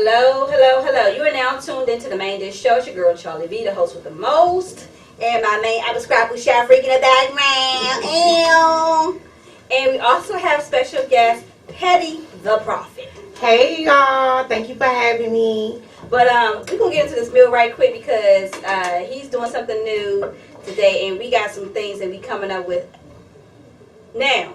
Hello, hello, hello. You are now tuned into the Main Dish Show. It's your girl, Charlie V, the host with the most. And my main apple scrapple chef freak in the background. And we also have special guest, Petty the Prophet. Hey, y'all. Thank you for having me. But we're going to get into this meal right quick because he's doing something new today. And we got some things that we coming up with. Now,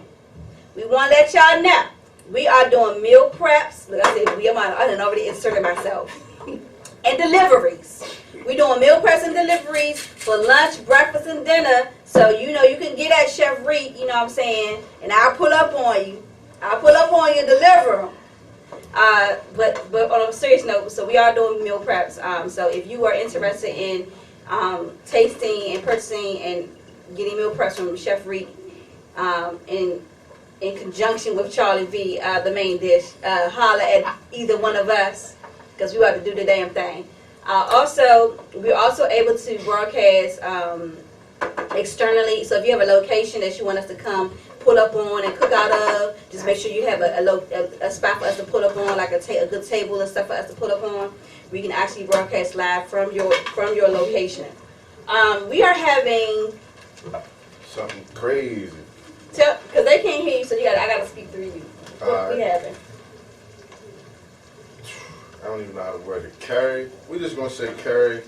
we want to let y'all know. We are doing meal preps. Look, I said I done already inserted myself. And deliveries. We're doing meal preps and deliveries for lunch, breakfast, and dinner. So, you can get at Chef Reek, you know what I'm saying? And I'll pull up on you. And deliver them. But on a serious note, so we are doing meal preps. So if you are interested in tasting and purchasing and getting meal preps from Chef Reek, in conjunction with Charlie V, the Main Dish, holla at either one of us because we have to do the damn thing. Also, we're also able to broadcast externally. So if you have a location that you want us to come pull up on and cook out of, just make sure you have a spot for us to pull up on, like a good table and stuff for us to pull up on. We can actually broadcast live from your location. We are having something crazy. Because they can't hear you, so I gotta speak through you. What we having? I don't even know how to word it. Curry. We're just gonna say curry.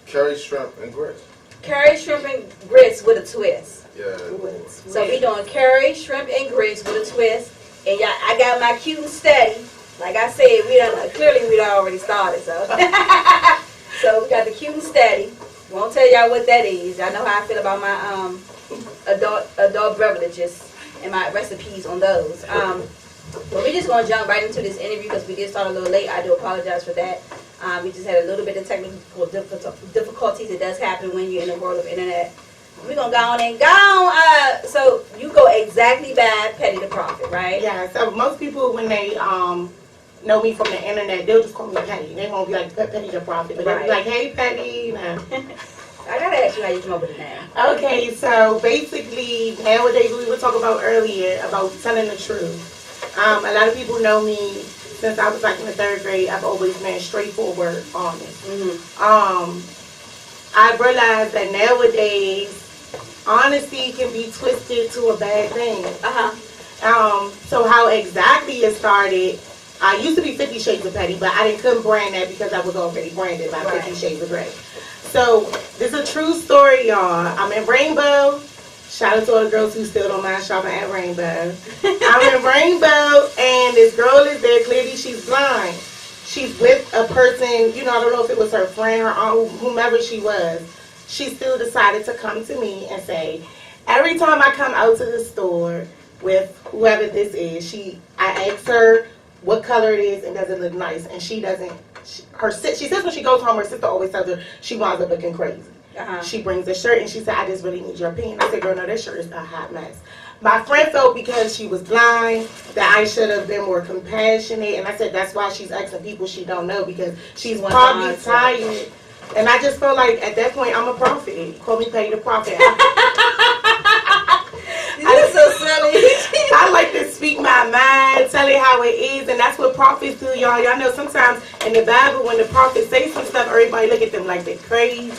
Curry, shrimp, and grits. Curry, shrimp, and grits with a twist. Yeah. So we doing curry, shrimp, and grits with a twist. And I got my cute and steady. Like I said, we done already started. So, so we got the cute and steady. Won't tell y'all what that is. Y'all know how I feel about my adult beverages and my recipes on those. But we're just going to jump right into this interview because we did start a little late. I do apologize for that. We just had a little bit of technical difficulties. It does happen when you're in the world of internet. We're going to go on and go on. So you go exactly by Petty the Prophet, right? Yeah, so most people, when they know me from the internet, they'll just call me Petty. They won't be like Petty the Prophet. But they'll be like, hey, Petty. I got to ask you how you come up with the name. Okay, so basically, nowadays, we were talking about earlier about telling the truth. A lot of people know me since I was like in the 3rd grade. I've always been straightforward, honest. I realized that nowadays, honesty can be twisted to a bad thing. So how exactly it started, I used to be 50 Shades of Petty, but I couldn't brand that because I was already branded by 50 Shades of Grey. So this is a true story, y'all. I'm in Rainbow. Shout out to all the girls who still don't mind shopping at Rainbow. I'm in Rainbow, and this girl is there. Clearly, she's blind. She's with a person, I don't know if it was her friend, her aunt, whomever she was. She still decided to come to me and say, every time I come out to the store with whoever this is, I ask her what color it is and does it look nice, and she doesn't. She says when she goes home, her sister always tells her she winds up looking crazy. She brings a shirt and she said, I just really need your opinion. I said, girl, no, that shirt is a hot mess. My friend felt because she was blind that I should have been more compassionate, and I said that's why she's asking people she don't know because she's probably tired. And I just felt like at that point I'm a prophet. Call me Petty the Prophet. You're so silly. I like to speak my mind, tell it how it is, and that's what prophets do, y'all. Y'all know sometimes in the Bible when the prophets say some stuff, everybody look at them like they're crazy.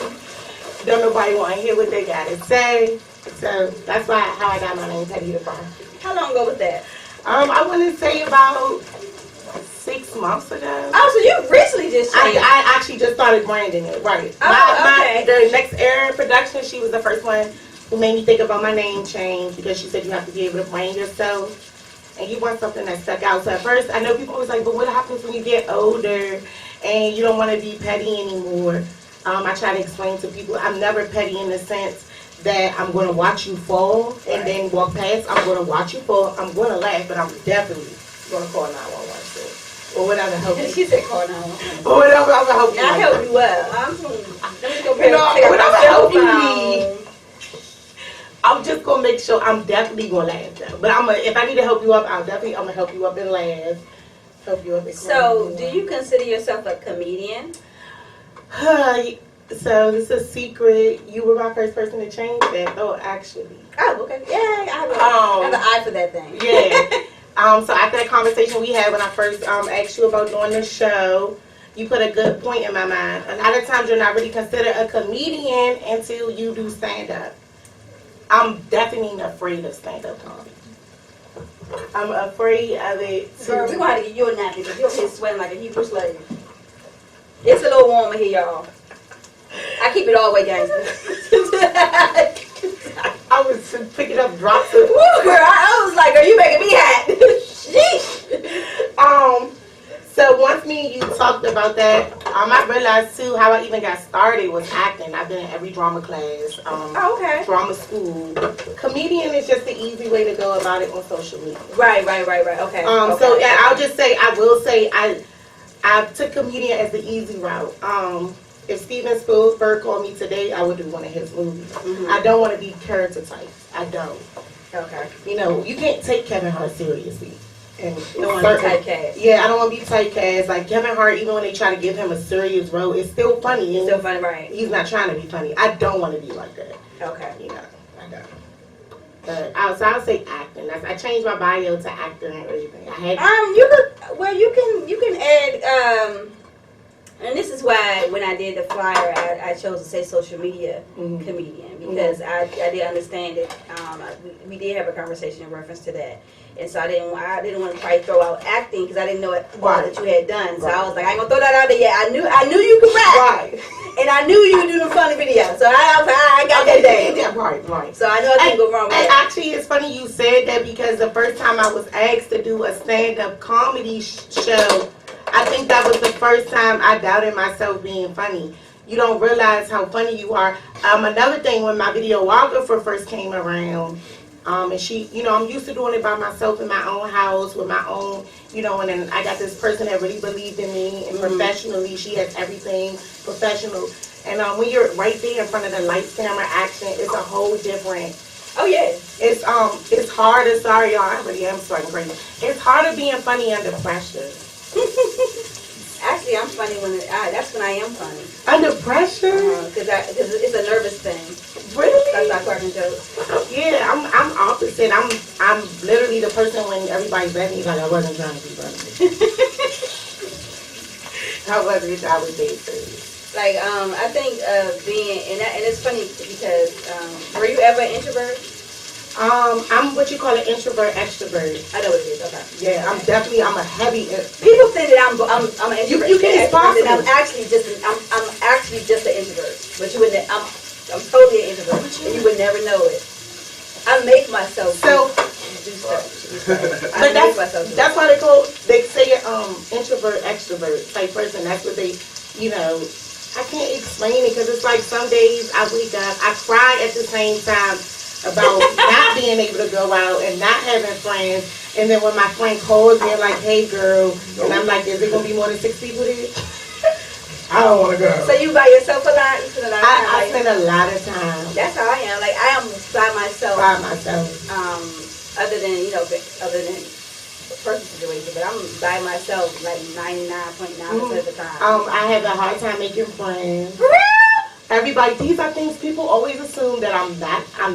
Don't nobody want to hear what they got to say. So that's how I got my name, Petty the Prophet. How long ago was that? I want to say about 6 months ago. Oh, so you recently just changed. I actually just started branding it, right. Okay. The Next Era production, she was the first one who made me think about my name change because she said you have to be able to brand yourself and you want something that stuck out. So at first, I know people was like, but what happens when you get older and you don't want to be petty anymore? I try to explain to people I'm never petty in the sense that I'm going to watch you fall and then walk past. I'm going to watch you fall. I'm going to laugh, but I'm definitely going to call 911 soon. Or whatever help you. She said call 911. Or whatever help you. I help you well. Whatever help you need. I'm just going to make sure I'm definitely going to laugh though. But if I need to help you up, I'm going to help you up and laugh. Help you up and So, do you consider yourself a comedian? So this is a secret. You were my first person to change that, though. Actually. Oh, okay. Yeah, I have an eye for that thing. Yeah. So after that conversation we had when I first asked you about doing the show, you put a good point in my mind. A lot of times you're not really considered a comedian until you do stand-up. I'm definitely afraid of stand-up comedy. I'm afraid of it too. Girl, we're going to have to get you a napkin because you're here sweating like a Hebrew slave. It's a little warmer here, y'all. I keep it all the way gangster. I was picking up drops of... Woo, girl, I was like, girl, you making me hot. Sheesh. So once me and you talked about that, I realized too how I even got started was acting. I've been in every drama class, Okay. drama school. Comedian is just the easy way to go about it on social media. Right. Okay. So yeah, I'll just say, I will say, I took comedian as the easy route. If Steven Spielberg called me today, I would do one of his movies. Mm-hmm. I don't want to be character type. I don't. Okay. You know, you can't take Kevin Hart seriously. And You don't want to be typecast. yeah, I don't want to be typecast. Like Kevin Hart, even when they try to give him a serious role, it's still funny. It's still funny, right? He's not trying to be funny. I don't want to be like that. Okay. You know, I don't. But I'll say acting. I changed my bio to actor and everything. I had You can add and this is why when I did the flyer, I chose to say social media comedian because I did understand it. We did have a conversation in reference to that, and so I didn't want to quite throw out acting because I didn't know what that you had done. So I was like, I ain't gonna throw that out there yet. I knew you could rap, right, and I knew you could do the funny video. So I got that down. Yeah, right. So I know I can't go wrong with and that. actually, it's funny you said that because the first time I was asked to do a stand-up comedy show, I think that was the first time I doubted myself being funny. You don't realize how funny you are. Another thing, when my videographer first came around, and she, you know, I'm used to doing it by myself in my own house with my own, you know, and then I got this person that really believed in me, and professionally, she has everything professional. And when you're right there in front of the lights, camera, action, it's a whole different. Oh yeah. It's harder. Sorry, y'all. I really am starting crazy. It's harder being funny under pressure. Actually, I'm funny that's when I am funny. Under pressure? Because it's a nervous thing. Really? That's not cracking jokes. Yeah, I'm opposite. I'm literally the person when everybody's at me like I wasn't trying to be funny. I wasn't. I was being serious. Like I think being and it's funny because were you ever an introvert? I'm what you call an introvert extrovert. I know what it is. Okay. Yeah, I'm a heavy. People think that I'm an introvert. You can express it. I'm actually just an introvert. But you wouldn't. I'm totally an introvert, and you would never know it. I make myself do stuff. But that's why they say introvert extrovert type person. That's what they, you know. I can't explain it because it's like some days I wake up, I cry at the same time about not being able to go out and not having friends, and then when my friend calls me and like, hey girl, and I'm like, is it gonna be more than 6 people there? I don't want to go. So you by yourself a lot? You spend a lot of time I spend a lot of time. That's how I am. Like I am by myself. Other than personal situation, but I'm by myself like 99.9% of the time. I have a hard time making friends. Everybody, these are things people always assume that I'm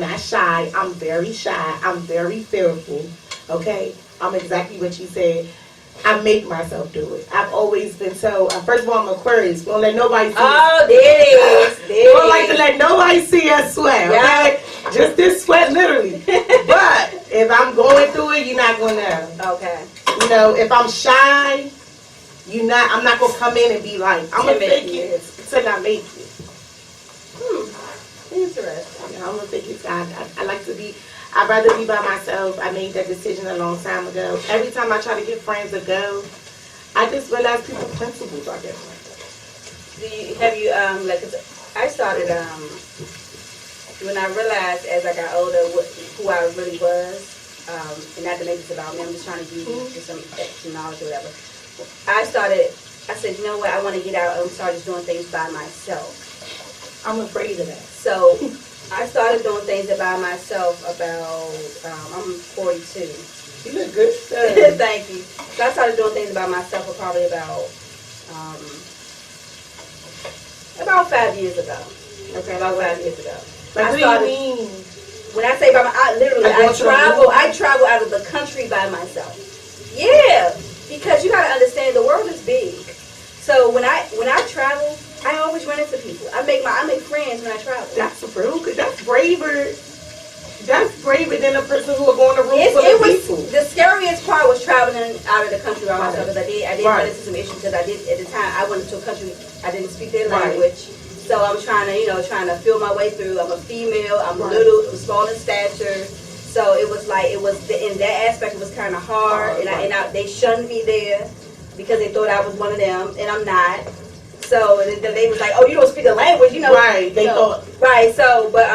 not shy. I'm very shy. I'm very fearful. Okay? I'm exactly what you said. I make myself do it. I've always been so, first of all, I'm Aquarius. Don't let nobody see Oh, there it is. Don't like to let nobody see us sweat, okay? Yeah. Just this sweat, literally. But if I'm going through it, you're not going to know. Okay. You know, if I'm shy, I'm not going to come in and be like, I'm going to fake it until I make it. Interesting. I'm going to fake it. I like to be, I'd rather be by myself. I made that decision a long time ago. Every time I try to get friends to go, I just realize people's principles are different. I started, when I realized as I got older who I really was, and not to make this about me, I'm just trying to give you just some extra knowledge or whatever. I said, you know what, I want to get out and start just doing things by myself. I'm afraid of that. So I started doing things by myself about, I'm 42. You look good. Thank you. So I started doing things by myself for probably about 5 years ago. Okay. About 5 years ago. Like, what do you mean? When I say by my, I travel out of the country by myself. Yeah, because you gotta understand the world is big. So when I travel, I always run into people. I make friends when I travel. That's real good. That's braver. That's braver than a person who will go on the road full of people. The scariest part was traveling out of the country by myself because I did run into some issues because I did at the time I went to a country I didn't speak their language. So I'm trying to feel my way through. I'm a female. I'm little. I'm small in stature. So it was in that aspect it was kind of hard, and they shunned me there because they thought I was one of them, and I'm not. So they was like, oh, you don't speak the language, you know? Right. They thought. Right. So, but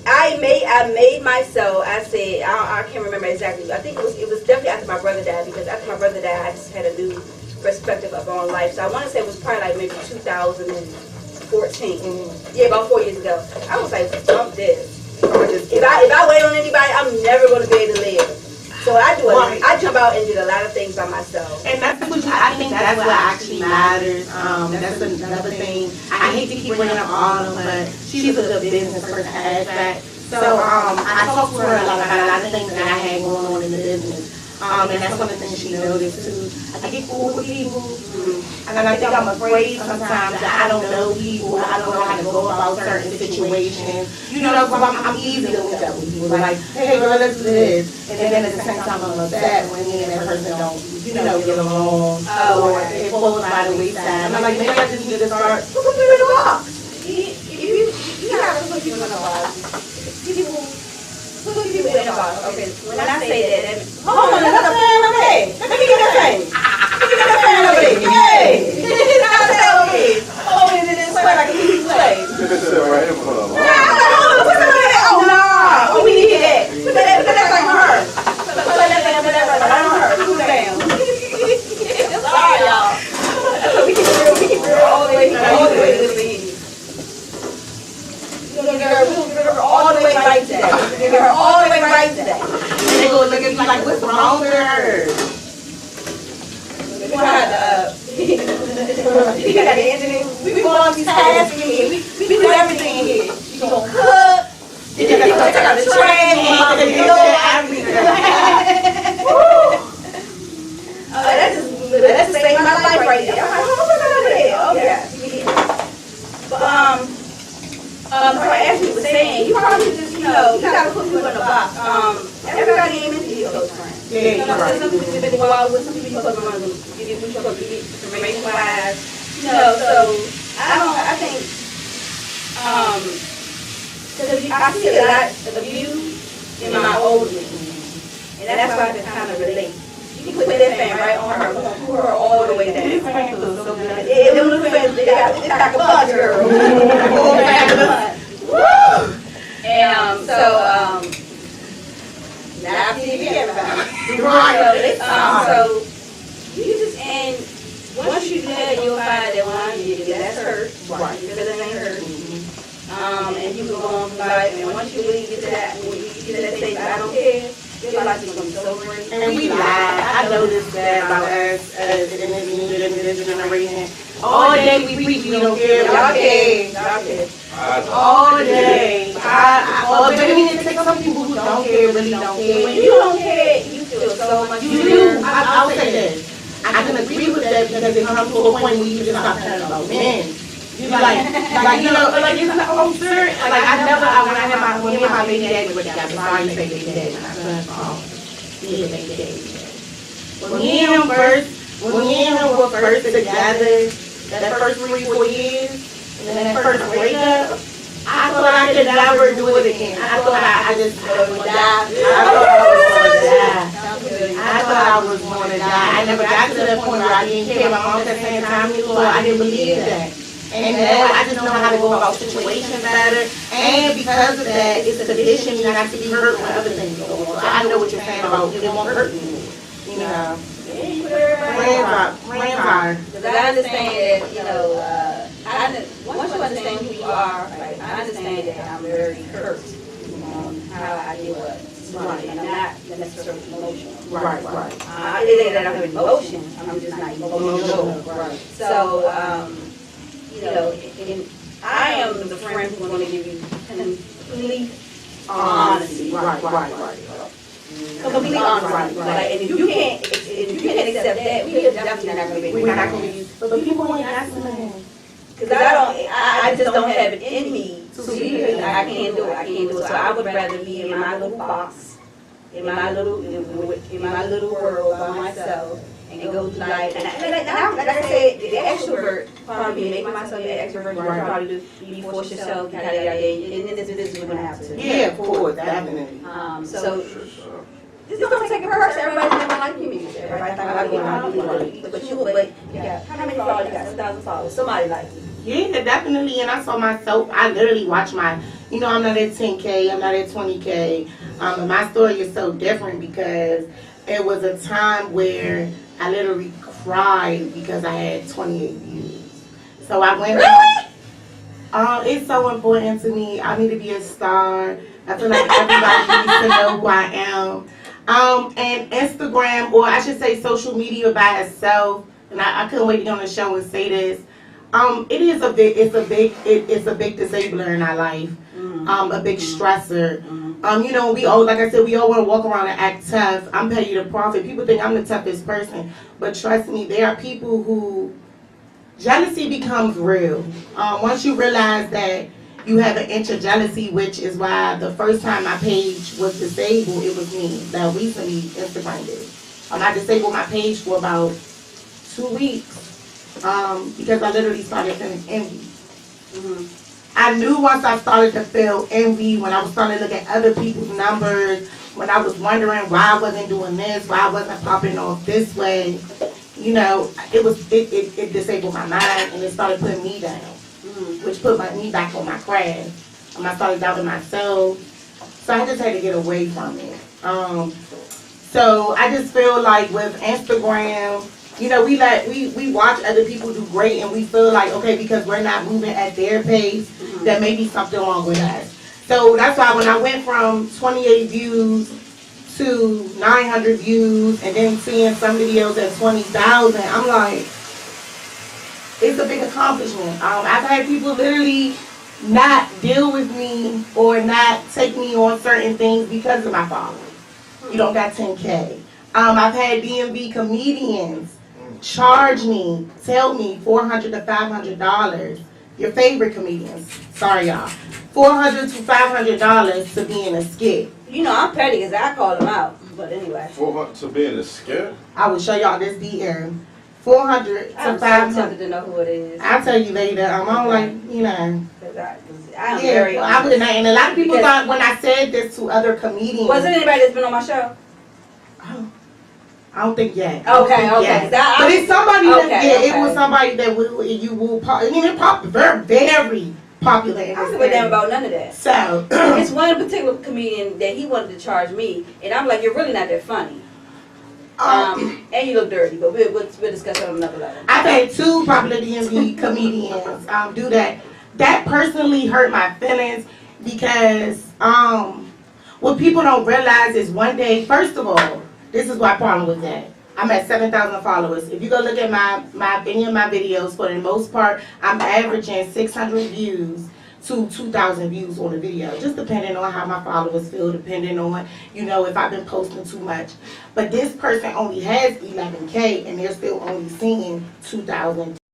I made myself. I said I can't remember exactly. I think it was definitely after my brother died because after my brother died, I just had a new perspective of on life. So I want to say it was probably like maybe 2014. Yeah, about 4 years ago. I was like, bump this. If I wait on anybody, I'm never going to be able to live. So I jump out and do a lot of things by myself. And that's what I think that's what actually matters. That's another thing. I hate to keep bringing up Autumn, but she's a good business person aspect. So I talked to her about a lot of things that I had going on in the business. And that's one of the things she noticed too. I get cool with people, and I think I'm afraid sometimes that I don't know people, I don't know how to go about certain situations. You know, I'm easy to look at with people. Like, hey girl, let's do this. And then at the same time I'm upset when me and that person don't, get along. Or it falls by the wayside. And I'm like, maybe I just need to start put people in the box. You have to put people in the box. Put people in the box. Okay, when I say that, hold on, another fan over there. Let me get that fan. Let me get that fan over there. Hey! How's that over here? Hold it in this way like a TV play. Put this shit right here for her. Put that over there. Oh, no. Oh, we need to hear that. Put that like on her. Put that right on her. Cool down. Sorry, y'all. We can real all the way here. All the way right today. All the way right today. And they go look at me like, what's wrong with her? We got the engineer. We go on these tasks in here. We do everything in here. You gonna cook. You gonna take out the trash. That's just saving my life right there. Oh yeah. But her Ashley was saying, you probably just, you gotta put people in a box. Everybody ain't meant to be a close friend. Yeah, you're right. Some people you go out with, some people you put them on, give you information-wise. So I think, because I see a lot of you in my old meeting, and that's why I can kind of relate. You put that fan right on her, pull her all the way down. Them little fans, they got a punch, girl. And now TV everybody. Right. So you just, and once you do that, you'll find that one, that's hurt. Right. Because it ain't hurt. And you can go on from life, and once you really get to that, when you get to that stage, I don't care. Your life is going to be so great. And we lie. I noticed that about us as in this generation. All day we preach, we don't care. Y'all care. All day. Some people who don't care really don't care. When you don't care, you feel so much. You do. I'll say this. I can agree with that because it comes to a point where you just stop caring about men. You like it's like, oh, sure. Like when me and my baby daddy were together, sorry you say baby daddy, my son's mom. He is baby daddy. When me and him were first together, that first 3-4 years, and then that first breakup, I thought I could never do it again. I thought I just would die. I thought I was going to die. I never got to that point where I didn't care. My mom kept saying, "Tommy, Lord, I didn't believe that." And now I just know how to go about situations better. And because of that, it's a condition not to be hurt when other things go on. So I know what you're saying about it won't hurt me. You know. Grandpa. Because I understand that, once you understand who you are, like, I understand that I'm very hurt on how I deal with it. Right. And I'm not necessarily emotional. Right. It ain't that I'm emotions, I'm just not emotional. Right. So, I am the friend who's going to give you complete Honesty. Right. Completely honesty. Like, and if you can't accept that, we are definitely not gonna be. We're not gonna use, but people want gasoline. Because I just don't have it in me to be, I can't do it. So I would rather be in my little box, in my little world by myself, and go through life. And like I said, the extrovert, probably making myself an extrovert, you probably do, you force yourself, and then this business we're gonna have to. Yeah, of course, definitely. So, just don't take it personal. Everybody's never like you. Everybody think I want to do it. But you got, how many followers? You got 7,000 followers. Somebody like you. Yeah, definitely. And I saw myself, I literally watch I'm not at 10K, I'm not at 20K. And my story is so different because it was a time where I literally cried because I had 28 views. So I went. Really? It's so important to me. I need to be a star. I feel like everybody needs to know who I am. And Instagram, or I should say social media by itself, and I couldn't wait to get on the show and say this. It's a big disabler in our life. A big stressor. We all, like I said, we all want to walk around and act tough. I'm petty to profit. People think I'm the toughest person, but trust me, there are people who jealousy becomes real. Once you realize that you have an inch of jealousy, which is why the first time my page was disabled, it was me that recently Instagrammed it. I disabled my page for about 2 weeks because I literally started feeling envy. I knew once I started to feel envy, when I was starting to look at other people's numbers, when I was wondering why I wasn't doing this, why I wasn't popping off this way, it disabled my mind and it started putting me down. Which put me back on my craft. I started doubting myself. So I just had to get away from it. So I just feel like with Instagram, we watch other people do great and we feel like, okay, because we're not moving at their pace, there may be something wrong with us. So that's why when I went from 28 views to 900 views and then seeing some videos at 20,000, I'm like, it's a big accomplishment. I've had people literally not deal with me or not take me on certain things because of my following. You don't got 10K. I've had DMV comedians charge me, tell me $400 to $500. Your favorite comedians, sorry y'all, $400 to $500 to be in a skit. I'm petty because I call them out. But anyway. $400 to be in a skit? I will show y'all this DM. 400 to 500. I'm so tempted to know who it is. I'll tell you later. I'm like, I'm yeah, very I would, and a lot of people thought when I said this to other comedians. Was it anybody that's been on my show? I don't think yet. Okay. But it's somebody it was somebody that you will pop. It popped very, very popular. I don't give a damn about none of that. So it's one particular comedian that he wanted to charge me, and I'm like, you're really not that funny. And you look dirty, but we'll discuss that on another level. I've had 2 popular DMV comedians do that. That personally hurt my feelings because what people don't realize is one day, first of all, this is my problem with that. I'm at 7,000 followers. If you go look at any of my videos, for the most part, I'm averaging 600 views to 2,000 views on a video, just depending on how my followers feel, depending on, if I've been posting too much. But this person only has 11K and they're still only seeing 2,000.